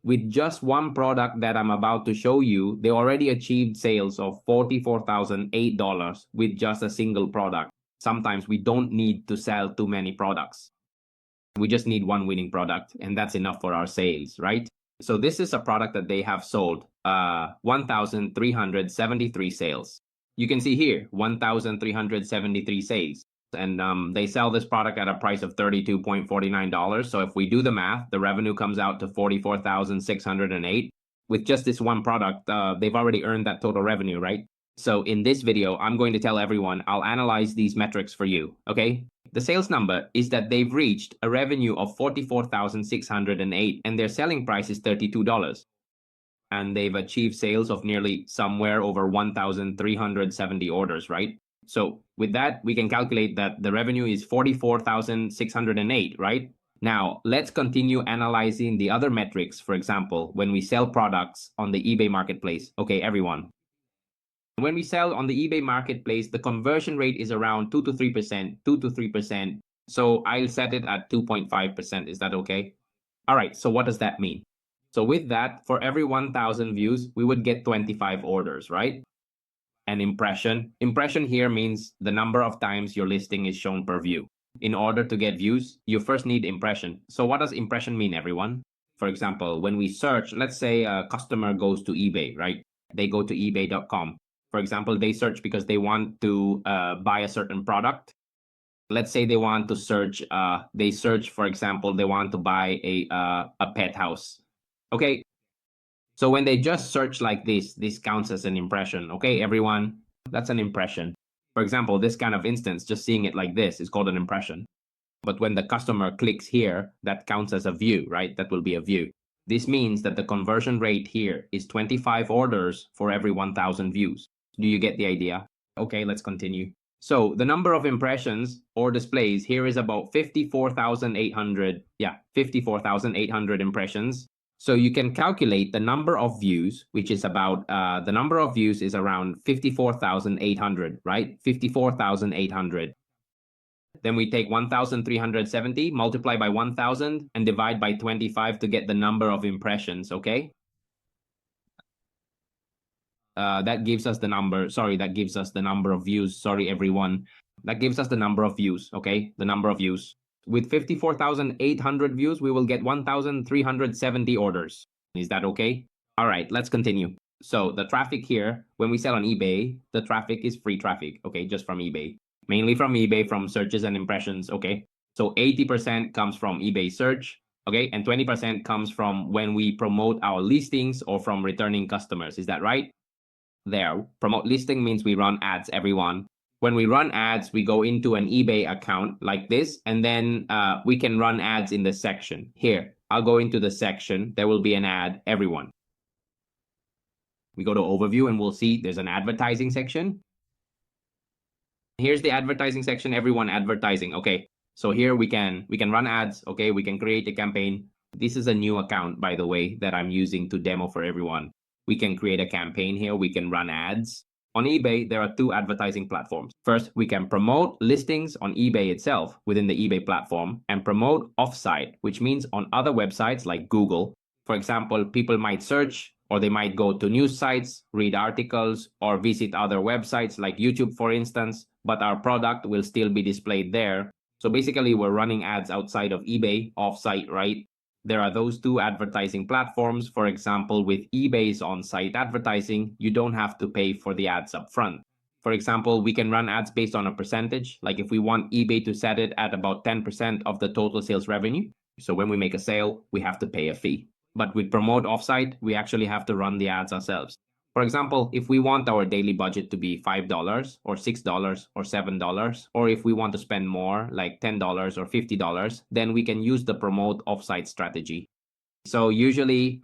with just one product that I'm about to show you, they already achieved sales of $44,008 with just a single product. Sometimes we don't need to sell too many products. We just need one winning product, and that's enough for our sales, right? So this is a product that they have sold 1,373 sales. You can see here, 1,373 sales. And they sell this product at a price of $32.49. So if we do the math, the revenue comes out to $44,608. With just this one product, they've already earned that total revenue, right? So in this video, I'm going to tell everyone, I'll analyze these metrics for you, okay? The sales number is that they've reached a revenue of $44,608 and their selling price is $32. And they've achieved sales of nearly somewhere over 1,370 orders, right? So with that, we can calculate that the revenue is $44,608, right? Now, let's continue analyzing the other metrics. For example, when we sell products on the eBay marketplace. Okay, everyone. When we sell on the eBay marketplace, the conversion rate is around 2 to 3%, 2 to 3%. So I'll set it at 2.5%. Is that okay? All right, so what does that mean? So with that, for every 1,000 views, we would get 25 orders, right? An impression. Impression here means the number of times your listing is shown per view. In order to get views, you first need impression. So what does impression mean, everyone? For example, when we search, let's say a customer goes to eBay, right? They go to ebay.com. For example, they search because they want to buy a certain product. Let's say they want to search, they search, for example, they want to buy a pet house. Okay, so when they just search like this counts as an impression. Okay, everyone, that's an impression. For example, this kind of instance, just seeing it like this is called an impression. But when the customer clicks here, that counts as a view, right? That will be a view. This means that the conversion rate here is 25 orders for every 1,000 views. Do you get the idea? Okay, let's continue. So the number of impressions or displays here is about 54,800. Yeah, 54,800 impressions. So you can calculate the number of views, which is about, the number of views is around 54,800, right? 54,800. Then we take 1,370, multiply by 1,000, and divide by 25 to get the number of impressions, okay? That gives us the number, that gives us the number of views. Sorry, everyone. That gives us the number of views, okay? The number of views. With 54,800 views, we will get 1,370 orders. Is that okay? All right, let's continue. So the traffic here, when we sell on eBay, the traffic is free traffic, okay? Just from eBay. Mainly from eBay, from searches and impressions, okay? So 80% comes from eBay search, okay? And 20% comes from when we promote our listings or from returning customers. Is that right? There, promote listing means we run ads, everyone. When we run ads, we go into an eBay account like this, and then we can run ads in the section. Here, I'll go into the section. There will be an ad, everyone. We go to overview and we'll see there's an advertising section. Here's the advertising section, everyone, advertising. Okay, so here we can run ads. Okay, we can create a campaign. This is a new account, by the way, that I'm using to demo for everyone. We can create a campaign here. We can run ads. On eBay, there are two advertising platforms. First, we can promote listings on eBay itself within the eBay platform and promote offsite, which means on other websites like Google. For example, people might search or they might go to news sites, read articles, or visit other websites like YouTube, for instance, but our product will still be displayed there. So basically, we're running ads outside of eBay, offsite, right? There are those two advertising platforms. For example, with eBay's on-site advertising, you don't have to pay for the ads up front. For example, we can run ads based on a percentage. Like if we want eBay to set it at about 10% of the total sales revenue. So when we make a sale, we have to pay a fee. But with promote offsite, we actually have to run the ads ourselves. For example, if we want our daily budget to be $5 or $6 or $7, or if we want to spend more like $10 or $50, then we can use the promote offsite strategy. So usually,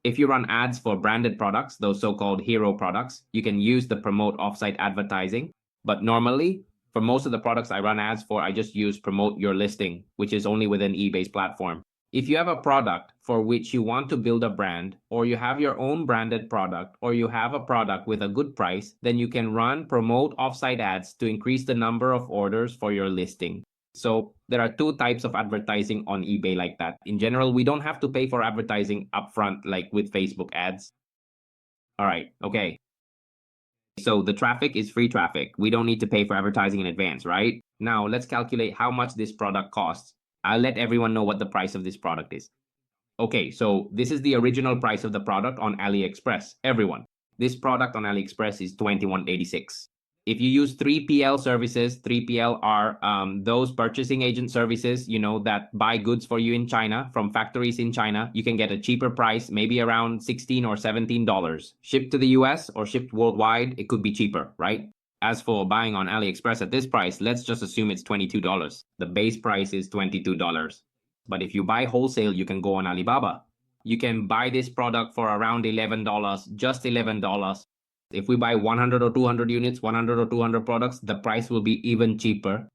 if you run ads for branded products, those so-called hero products, you can use the promote offsite advertising. But normally, for most of the products I run ads for, I just use promote your listing, which is only within eBay's platform. If you have a product for which you want to build a brand, or you have your own branded product, or you have a product with a good price, then you can run promote offsite ads to increase the number of orders for your listing. So there are two types of advertising on eBay like that. In general, we don't have to pay for advertising upfront like with Facebook ads. All right, okay. So the traffic is free traffic. We don't need to pay for advertising in advance, right? Now let's calculate how much this product costs. I'll let everyone know what the price of this product is. Okay, so this is the original price of the product on AliExpress. Everyone, this product on AliExpress is $21.86. If you use 3PL services, 3PL are those purchasing agent services, that buy goods for you in China from factories in China. You can get a cheaper price, maybe around $16 or $17. Shipped to the US or shipped worldwide, it could be cheaper, right? As for buying on AliExpress at this price, let's just assume it's $22. The base price is $22. But if you buy wholesale, you can go on Alibaba. You can buy this product for around $11, just $11. If we buy 100 or 200 units, 100 or 200 products, the price will be even cheaper.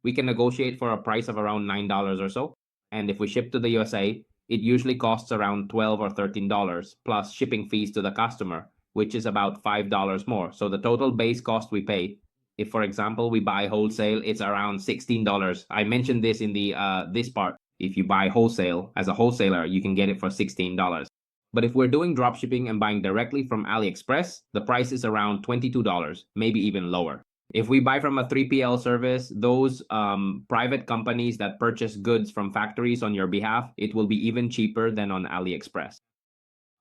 We can negotiate for a price of around $9 or so. And if we ship to the USA, it usually costs around $12 or $13 plus shipping fees to the customer, which is about $5 more. So the total base cost we pay, if for example we buy wholesale, it's around $16. I mentioned this in the this part. If you buy wholesale as a wholesaler, you can get it for $16. But if we're doing dropshipping and buying directly from AliExpress, the price is around $22, maybe even lower. If we buy from a 3PL service, those private companies that purchase goods from factories on your behalf, it will be even cheaper than on AliExpress.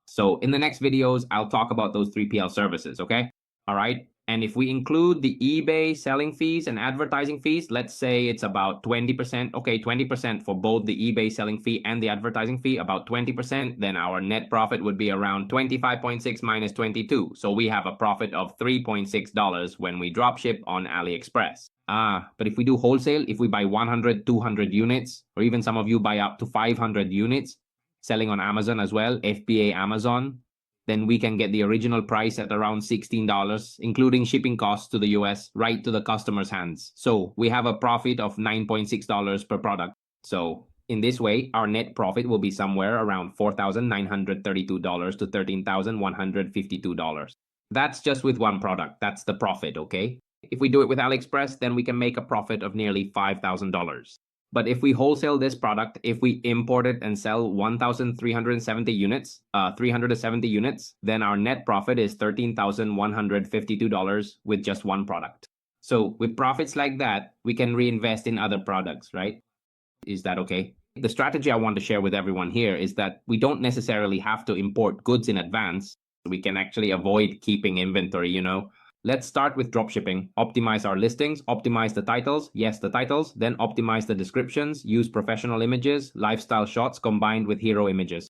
So in the next videos, I'll talk about those 3PL services, okay? All right. And if we include the eBay selling fees and advertising fees, let's say it's about 20%. Okay, 20% for both the eBay selling fee and the advertising fee, about 20%. Then our net profit would be around 25.6 minus 22. So we have a profit of $3.6 when we drop ship on AliExpress. But if we do wholesale, if we buy 100, 200 units, or even some of you buy up to 500 units, selling on Amazon as well, FBA Amazon, then we can get the original price at around $16, including shipping costs to the US, right to the customer's hands. So we have a profit of $9.6 per product. So in this way, our net profit will be somewhere around $4,932 to $13,152. That's just with one product. That's the profit, okay? If we do it with AliExpress, then we can make a profit of nearly $5,000. But if we wholesale this product, if we import it and sell 1,370 units, 370 units, then our net profit is $13,152 with just one product. So with profits like that, we can reinvest in other products, right? Is that okay? The strategy I want to share with everyone here is that we don't necessarily have to import goods in advance. We can actually avoid keeping inventory, Let's start with dropshipping. Optimize our listings, optimize the titles. Yes, the titles. Then optimize the descriptions, use professional images, lifestyle shots combined with hero images.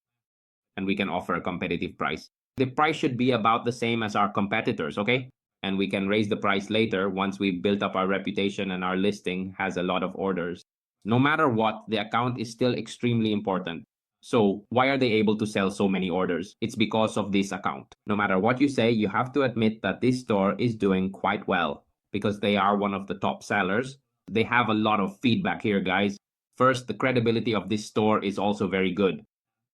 And we can offer a competitive price. The price should be about the same as our competitors, okay? And we can raise the price later once we've built up our reputation and our listing has a lot of orders. No matter what, the account is still extremely important. So why are they able to sell so many orders? It's because of this account. No matter what you say, you have to admit that this store is doing quite well because they are one of the top sellers. They have a lot of feedback here, guys. First, the credibility of this store is also very good.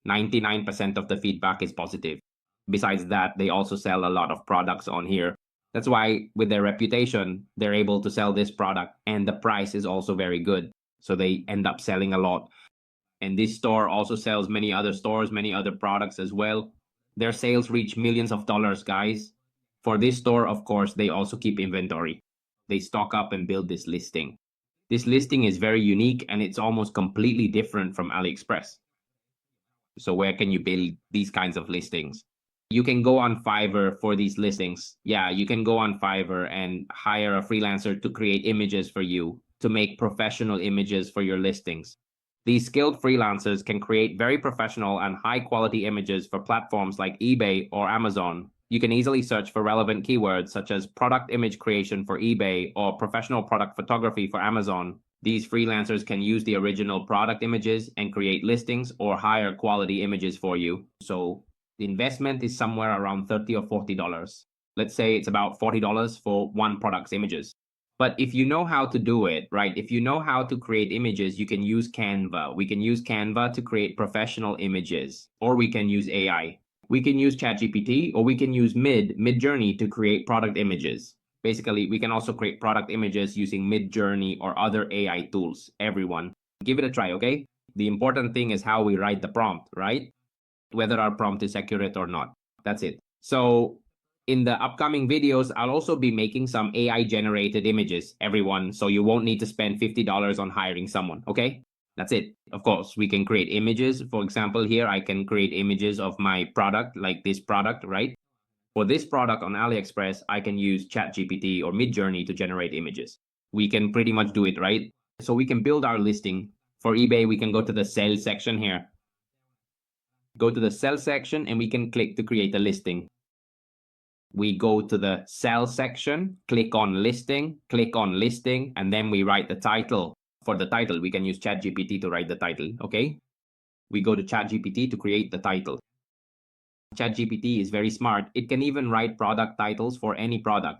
99% of the feedback is positive. Besides that, they also sell a lot of products on here. That's why with their reputation, they're able to sell this product and the price is also very good. So they end up selling a lot. And this store also sells many other stores, many other products as well. Their sales reach millions of dollars, guys. For this store, of course, they also keep inventory. They stock up and build this listing. This listing is very unique and it's almost completely different from AliExpress. So where can you build these kinds of listings? You can go on Fiverr for these listings. Yeah, you can go on Fiverr and hire a freelancer to create images for you, to make professional images for your listings. These skilled freelancers can create very professional and high quality images for platforms like eBay or Amazon. You can easily search for relevant keywords such as product image creation for eBay or professional product photography for Amazon. These freelancers can use the original product images and create listings or higher quality images for you. So the investment is somewhere around $30 or $40. Let's say it's about $40 for one product's images. But if you know how to do it, right? If you know how to create images, you can use Canva. We can use Canva to create professional images, or we can use AI. We can use ChatGPT, or we can use Midjourney to create product images. Basically, we can also create product images using Midjourney or other AI tools. Everyone, give it a try, okay? The important thing is how we write the prompt, right? Whether our prompt is accurate or not. That's it. So in the upcoming videos, I'll also be making some AI generated images, everyone. So you won't need to spend $50 on hiring someone, okay? That's it. Of course, we can create images. For example, here I can create images of my product, like this product, right? For this product on AliExpress, I can use ChatGPT or Midjourney to generate images. We can pretty much do it, right? So we can build our listing. For eBay, we can go to the sales section here. Go to the sell section and we can click to create a listing. We go to the sell section, click on listing, and then we write the title. For the title, we can use ChatGPT to write the title, okay? We go to ChatGPT to create the title. ChatGPT is very smart. It can even write product titles for any product.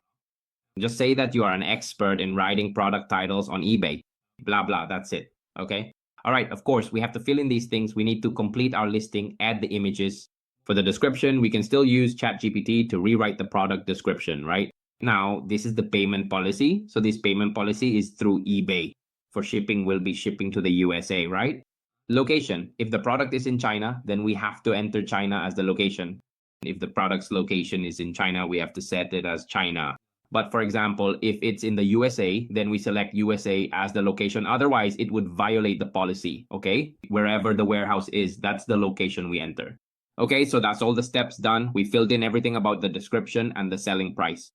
Just say that you are an expert in writing product titles on eBay. Blah, blah, that's it, okay? All right, of course, we have to fill in these things. We need to complete our listing, add the images. For the description, we can still use ChatGPT to rewrite the product description, right? Now, this is the payment policy. So this payment policy is through eBay. For shipping, we'll be shipping to the USA, right? Location. If the product is in China, then we have to enter China as the location. If the product's location is in China, we have to set it as China. But for example, if it's in the USA, then we select USA as the location. Otherwise, it would violate the policy, okay? Wherever the warehouse is, that's the location we enter. Okay, so that's all the steps done. We filled in everything about the description and the selling price.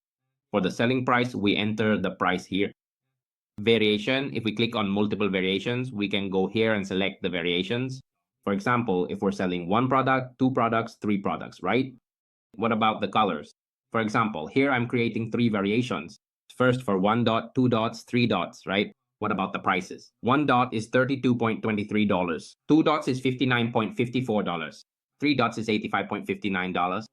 For the selling price, we enter the price here. Variation, if we click on multiple variations, we can go here and select the variations. For example, if we're selling one product, two products, three products, right? What about the colors? For example, here I'm creating three variations. First for 1 dot, 2 dots, 3 dots, right? What about the prices? 1 dot is $32.23. 2 dots is $59.54. 3 dots is $85.59.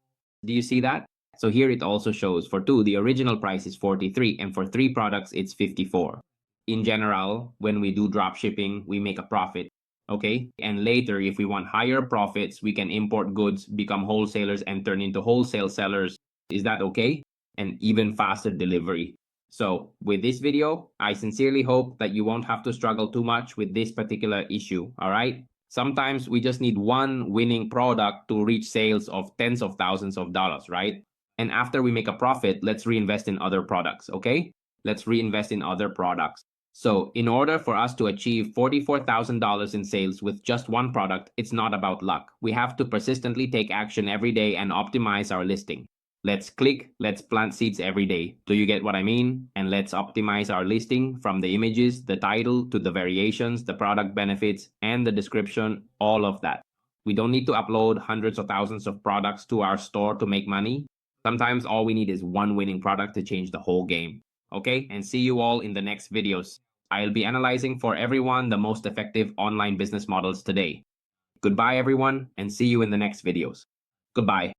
Do you see that? So here it also shows for 2, the original price is 43, and for 3 products, it's 54. In general, when we do drop shipping, we make a profit. Okay. And later, if we want higher profits, we can import goods, become wholesalers, and turn into wholesale sellers. Is that okay? And even faster delivery. So with this video, I sincerely hope that you won't have to struggle too much with this particular issue. All right. Sometimes we just need one winning product to reach sales of tens of thousands of dollars, right? And after we make a profit, let's reinvest in other products. Okay. Let's reinvest in other products. So in order for us to achieve $44,000 in sales with just one product, it's not about luck. We have to persistently take action every day and optimize our listing. Let's plant seeds every day. Do you get what I mean? And let's optimize our listing from the images, the title, to the variations, the product benefits, and the description, all of that. We don't need to upload hundreds of thousands of products to our store to make money. Sometimes all we need is one winning product to change the whole game. Okay, and see you all in the next videos. I'll be analyzing for everyone the most effective online business models today. Goodbye, everyone, and see you in the next videos. Goodbye.